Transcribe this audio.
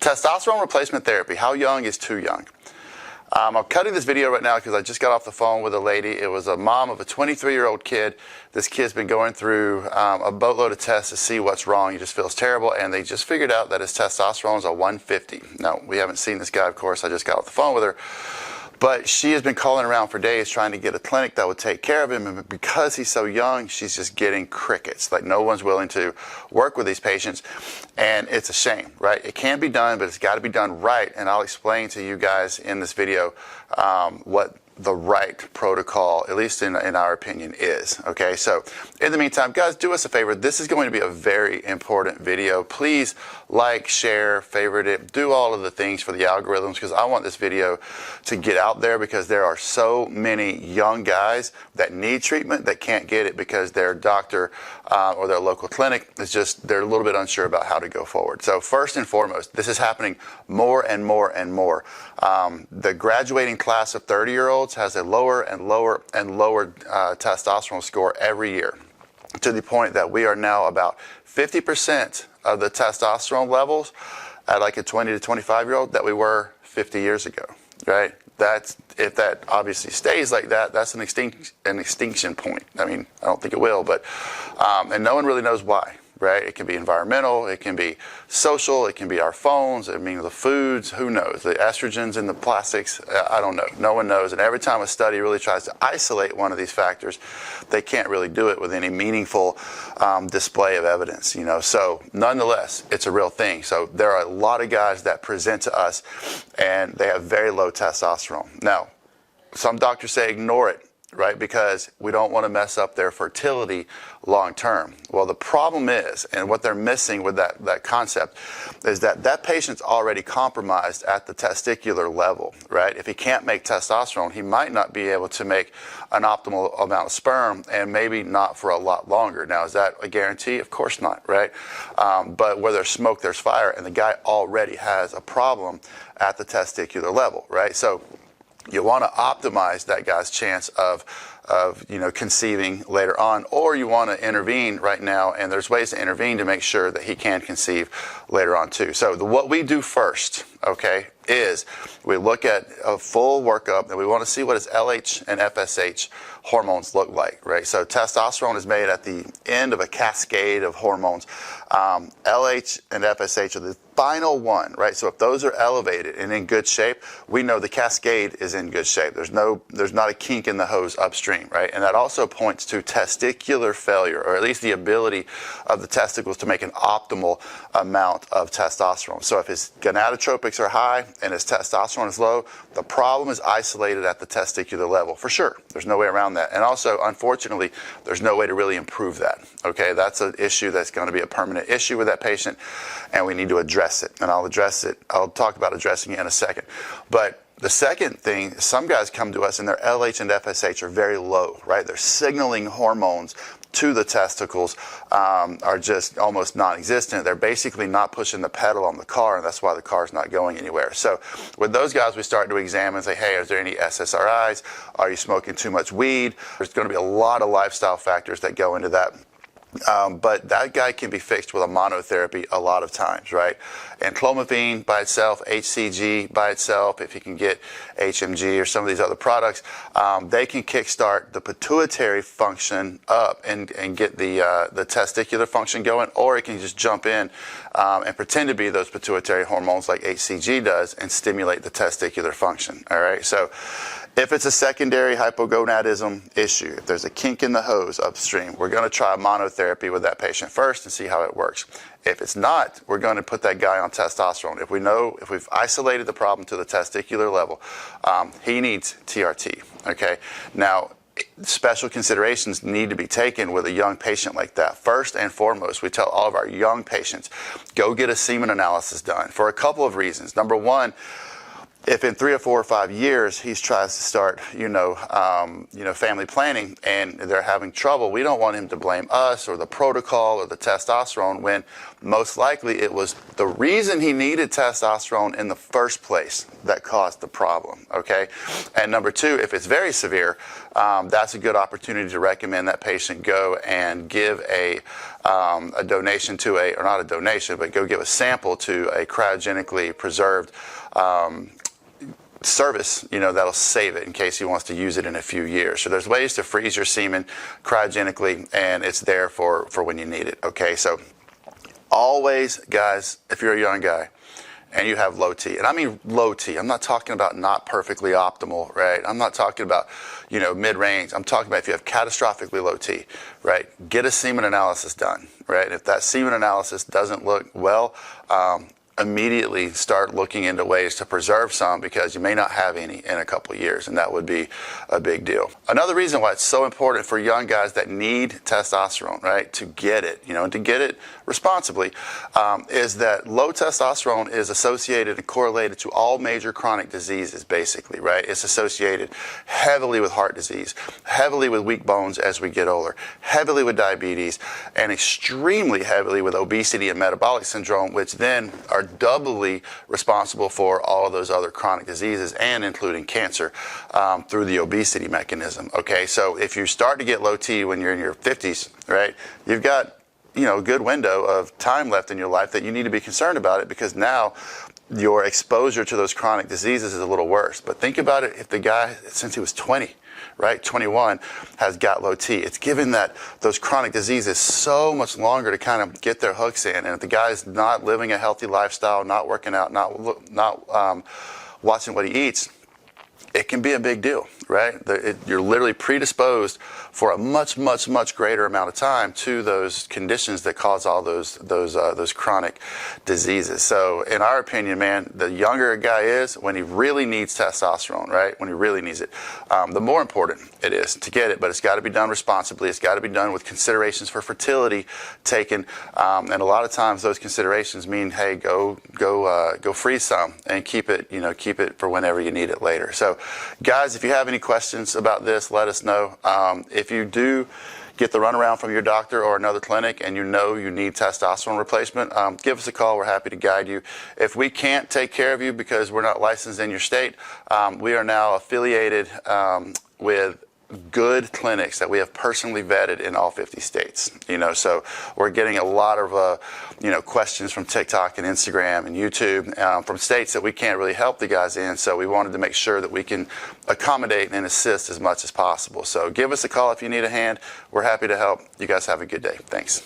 Testosterone replacement therapy. How young is too young? I'm cutting this video right now because I just got off the phone with a lady. It was a mom of a 23-year-old kid. This kid's been going through a boatload of tests to see what's wrong. He just feels terrible, and they just figured out that his testosterone is a 150. Now, we haven't seen this guy, of course. I just got off the phone with her. But she has been calling around for days trying to get a clinic that would take care of him. And because he's so young, she's just getting crickets. Like, no one's willing to work with these patients. And it's a shame, right? It can be done, but it's got to be done right. And I'll explain to you guys in this video what the right protocol, at least in our opinion, is. Okay, so in the meantime, guys, do us a favor. This is going to be a very important video. Please like, share, favorite it, do all of the things for the algorithms, because I want this video to get out there, because there are so many young guys that need treatment that can't get it because their doctor or their local clinic is just, they're a little bit unsure about how to go forward. So first and foremost, this is happening more and more and more. The graduating class of 30-year-olds has a lower and lower and lower testosterone score every year, to the point that we are now about 50% of the testosterone levels at like a 20 to 25-year-old that we were 50 years ago, right? That's, if that obviously stays like that, that's an extinction point. I mean, I don't think it will, but, and no one really knows why. Right? It can be environmental, it can be social, it can be our phones, I mean the foods, who knows? The estrogens and the plastics, I don't know. No one knows. And every time a study really tries to isolate one of these factors, they can't really do it with any meaningful display of evidence, you know. So nonetheless, it's a real thing. So there are a lot of guys that present to us and they have very low testosterone. Now, some doctors say ignore it, right? Because we don't want to mess up their fertility long term. Well, the problem is, and what they're missing with that concept, is that that patient's already compromised at the testicular level, right? If he can't make testosterone, he might not be able to make an optimal amount of sperm, and maybe not for a lot longer. Now, is that a guarantee? Of course not, right? But where there's smoke, there's fire, and the guy already has a problem at the testicular level, right? So you want to optimize that guy's chance of conceiving later on, or you want to intervene right now, and there's ways to intervene to make sure that he can conceive later on too. So what we do first, okay, is we look at a full workup, and we want to see what his LH and FSH hormones look like, right? So testosterone is made at the end of a cascade of hormones. LH and FSH are the final one, right? So if those are elevated and in good shape, we know the cascade is in good shape. There's not a kink in the hose upstream, right? And that also points to testicular failure, or at least the ability of the testicles to make an optimal amount of testosterone. So if his gonadotropics are high and his testosterone is low, the problem is isolated at the testicular level, for sure. There's no way around that. And also, unfortunately, there's no way to really improve that, okay? That's an issue that's going to be a permanent issue with that patient, and we need to address it. And I'll address it. I'll talk about addressing it in a second. But the second thing, some guys come to us and their LH and FSH are very low, right? They're signaling hormones to the testicles are just almost non-existent. They're basically not pushing the pedal on the car, and that's why the car's not going anywhere. So with those guys, we start to examine and say, hey, is there any SSRIs? Are you smoking too much weed? There's going to be a lot of lifestyle factors that go into that. But that guy can be fixed with a monotherapy a lot of times, right? And clomiphene by itself, HCG by itself, if you can get HMG or some of these other products, they can kickstart the pituitary function up and get the testicular function going, or it can just jump in and pretend to be those pituitary hormones like HCG does and stimulate the testicular function, all right? So if it's a secondary hypogonadism issue, if there's a kink in the hose upstream, we're going to try monotherapy with that patient first and see how it works. If it's not, we're going to put that guy on testosterone. If we've isolated the problem to the testicular level, he needs TRT, okay? Now, special considerations need to be taken with a young patient like that. First and foremost, we tell all of our young patients, go get a semen analysis done for a couple of reasons. Number one, if in 3 or 4 or 5 years he tries to start, family planning and they're having trouble, we don't want him to blame us or the protocol or the testosterone, when most likely it was the reason he needed testosterone in the first place that caused the problem, okay? And number two, if it's very severe, that's a good opportunity to recommend that patient go and give a a donation to or not a donation, but go give a sample to a cryogenically preserved service, that'll save it in case he wants to use it in a few years. So there's ways to freeze your semen cryogenically, and it's there for when you need it. Okay, so always, guys, if you're a young guy and you have low T, and I mean low T, I'm not talking about not perfectly optimal, right? I'm not talking about, mid-range. I'm talking about if you have catastrophically low T, right? Get a semen analysis done, right? If that semen analysis doesn't look well, immediately start looking into ways to preserve some, because you may not have any in a couple of years, and that would be a big deal. Another reason why it's so important for young guys that need testosterone, right, to get it, and to get it responsibly, is that low testosterone is associated and correlated to all major chronic diseases, basically, right? It's associated heavily with heart disease, heavily with weak bones as we get older, heavily with diabetes, and extremely heavily with obesity and metabolic syndrome, which then are doubly responsible for all of those other chronic diseases, and including cancer, through the obesity mechanism. Okay, so if you start to get low T when you're in your 50s, right, you've got a good window of time left in your life that you need to be concerned about it, because now your exposure to those chronic diseases is a little worse. But think about it, if the guy, since he was 20, right, 21, has got low T, it's given that those chronic diseases so much longer to kind of get their hooks in. And if the guy's not living a healthy lifestyle, not working out, not watching what he eats, it can be a big deal, right? You're literally predisposed for a much, much, much greater amount of time to those conditions that cause all those chronic diseases. So in our opinion, man, the younger a guy is, when he really needs testosterone, right? When he really needs it, the more important it is to get it. But it's got to be done responsibly. It's got to be done with considerations for fertility taken. And a lot of times those considerations mean, hey, go freeze some and keep it for whenever you need it later. So guys, if you have any questions about this, let us know. If you do get the runaround from your doctor or another clinic and you need testosterone replacement, give us a call. We're happy to guide you. If we can't take care of you because we're not licensed in your state, we are now affiliated with good clinics that we have personally vetted in all 50 states. So we're getting a lot of questions from TikTok and Instagram and YouTube from states that we can't really help the guys in. So we wanted to make sure that we can accommodate and assist as much as possible. So give us a call if you need a hand. We're happy to help. You guys have a good day. Thanks.